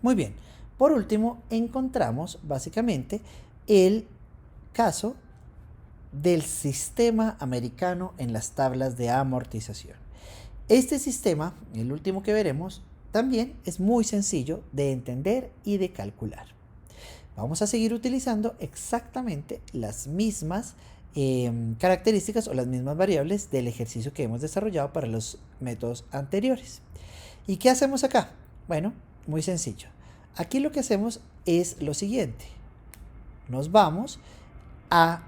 Muy bien. Por último, encontramos básicamente el caso del sistema americano en las tablas de amortización. Este sistema, el último que veremos, también es muy sencillo de entender y de calcular. Vamos a seguir utilizando exactamente las mismas características o las mismas variables del ejercicio que hemos desarrollado para los métodos anteriores. ¿Y qué hacemos acá? Bueno, muy sencillo. Aquí lo que hacemos es lo siguiente. Nos vamos a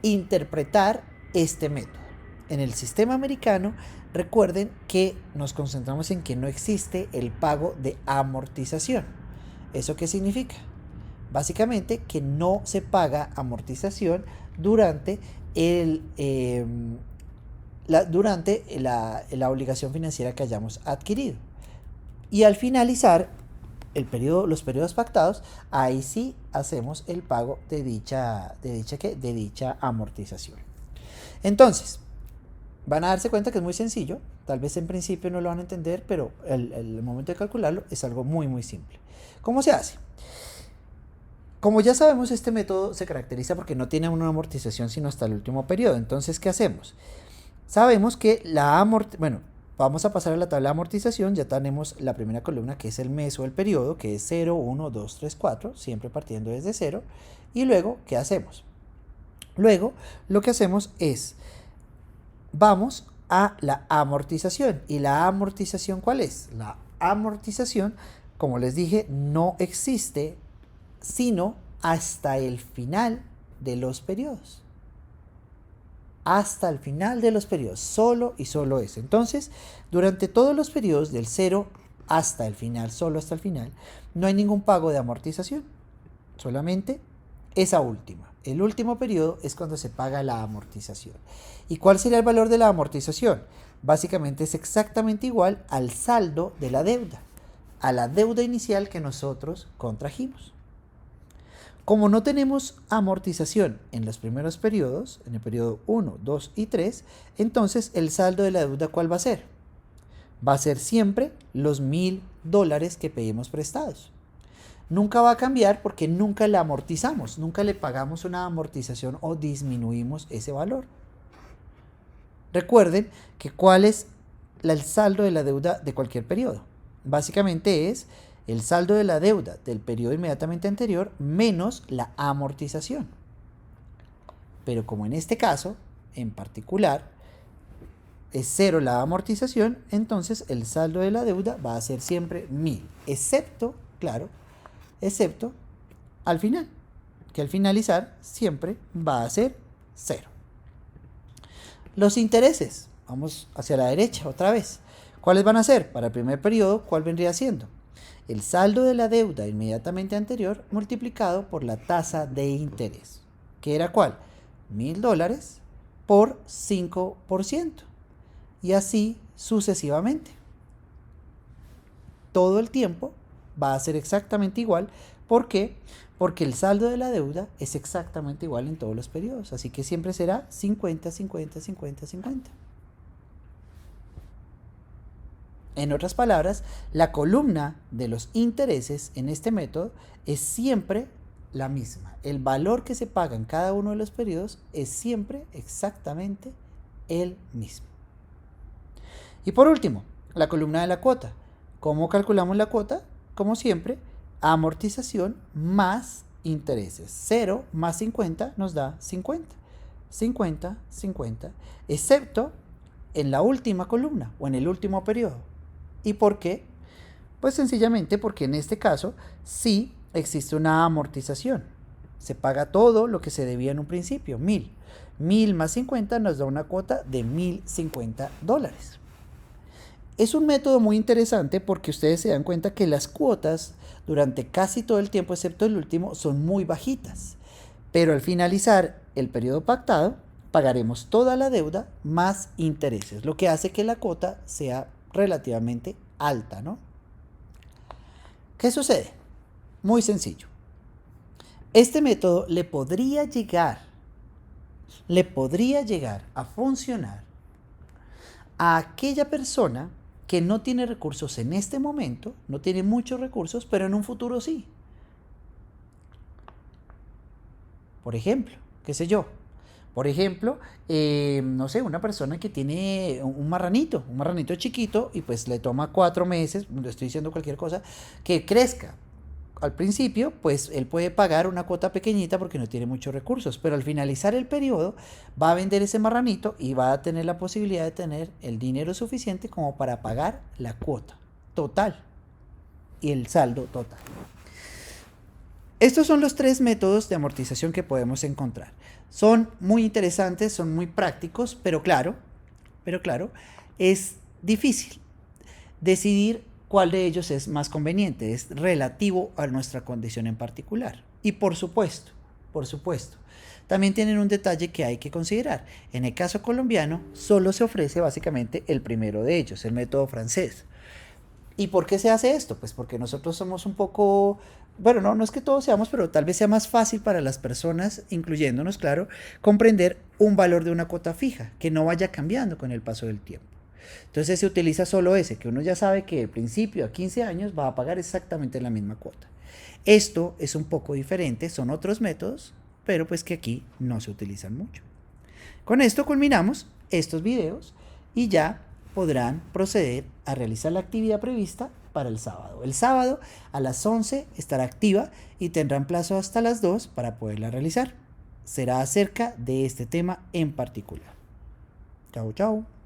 interpretar este método. En el sistema americano, recuerden que nos concentramos en que no existe el pago de amortización. ¿Eso qué significa? Básicamente que no se paga amortización durante la obligación financiera que hayamos adquirido. Y al finalizar los periodos pactados, ahí sí hacemos el pago de dicha amortización. Entonces, van a darse cuenta que es muy sencillo. Tal vez en principio no lo van a entender, pero el momento de calcularlo es algo muy, muy simple. ¿Cómo se hace? Como ya sabemos, este método se caracteriza porque no tiene una amortización sino hasta el último periodo. Entonces, ¿qué hacemos? Sabemos que vamos a pasar a la tabla de amortización. Ya tenemos la primera columna, que es el mes o el periodo, que es 0, 1, 2, 3, 4, siempre partiendo desde 0. Y luego, ¿qué hacemos? Luego, lo que hacemos es, vamos a la amortización. ¿Y la amortización cuál es? La amortización, como les dije, no existe sino hasta el final de los periodos. Hasta el final de los periodos, solo y solo eso. Entonces, durante todos los periodos del 0 hasta el final, solo hasta el final, no hay ningún pago de amortización. Solamente esa última. El último periodo es cuando se paga la amortización. ¿Y cuál sería el valor de la amortización? Básicamente es exactamente igual al saldo de la deuda, a la deuda inicial que nosotros contrajimos. Como no tenemos amortización en los primeros periodos, en el periodo 1, 2 y 3, entonces el saldo de la deuda, ¿cuál va a ser? Va a ser siempre los $1,000 que pedimos prestados. Nunca va a cambiar porque nunca le amortizamos, nunca le pagamos una amortización o disminuimos ese valor. Recuerden que ¿cuál es el saldo de la deuda de cualquier periodo? Básicamente es el saldo de la deuda del periodo inmediatamente anterior menos la amortización. Pero como en este caso, en particular, es 0 la amortización, entonces el saldo de la deuda va a ser siempre 1,000, excepto, claro, excepto al final, que al finalizar siempre va a ser 0. Los intereses, vamos hacia la derecha otra vez. ¿Cuáles van a ser? Para el primer periodo, ¿cuál vendría siendo? El saldo de la deuda inmediatamente anterior multiplicado por la tasa de interés. ¿Qué era cuál? $1,000 por 5%. Y así sucesivamente. Todo el tiempo va a ser exactamente igual. ¿Por qué? Porque el saldo de la deuda es exactamente igual en todos los periodos. Así que siempre será 50, 50, 50, 50. En otras palabras, la columna de los intereses en este método es siempre la misma. El valor que se paga en cada uno de los periodos es siempre exactamente el mismo. Y por último, la columna de la cuota. ¿Cómo calculamos la cuota? Como siempre, amortización más intereses. 0 más 50 nos da 50. 50, 50, excepto en la última columna o en el último periodo. ¿Y por qué? Pues sencillamente porque en este caso sí existe una amortización. Se paga todo lo que se debía en un principio, 1,000. 1,000 más 50 nos da una cuota de $1,050. Es un método muy interesante porque ustedes se dan cuenta que las cuotas durante casi todo el tiempo, excepto el último, son muy bajitas. Pero al finalizar el periodo pactado, pagaremos toda la deuda más intereses, lo que hace que la cuota sea relativamente alta, ¿no? ¿Qué sucede? Muy sencillo. Este método le podría llegar a funcionar a aquella persona que no tiene recursos en este momento, no tiene muchos recursos, pero en un futuro sí. Por ejemplo, qué sé yo. Por ejemplo, no sé, una persona que tiene un marranito chiquito y pues le toma 4 meses, le estoy diciendo cualquier cosa, que crezca. Al principio, pues él puede pagar una cuota pequeñita porque no tiene muchos recursos, pero al finalizar el periodo va a vender ese marranito y va a tener la posibilidad de tener el dinero suficiente como para pagar la cuota total y el saldo total. Estos son los 3 métodos de amortización que podemos encontrar. Son muy interesantes, son muy prácticos, pero claro, es difícil decidir cuál de ellos es más conveniente, es relativo a nuestra condición en particular. Y por supuesto, también tienen un detalle que hay que considerar. En el caso colombiano, solo se ofrece básicamente el primero de ellos, el método francés. ¿Y por qué se hace esto? Pues porque nosotros somos un poco, bueno, no es que todos seamos, pero tal vez sea más fácil para las personas, incluyéndonos, claro, comprender un valor de una cuota fija, que no vaya cambiando con el paso del tiempo. Entonces se utiliza solo ese, que uno ya sabe que al principio a 15 años va a pagar exactamente la misma cuota. Esto es un poco diferente, son otros métodos, pero pues que aquí no se utilizan mucho. Con esto culminamos estos videos y ya podrán proceder a realizar la actividad prevista para el sábado. El sábado a las 11 estará activa y tendrán plazo hasta las 2 para poderla realizar. Será acerca de este tema en particular. Chao, chao.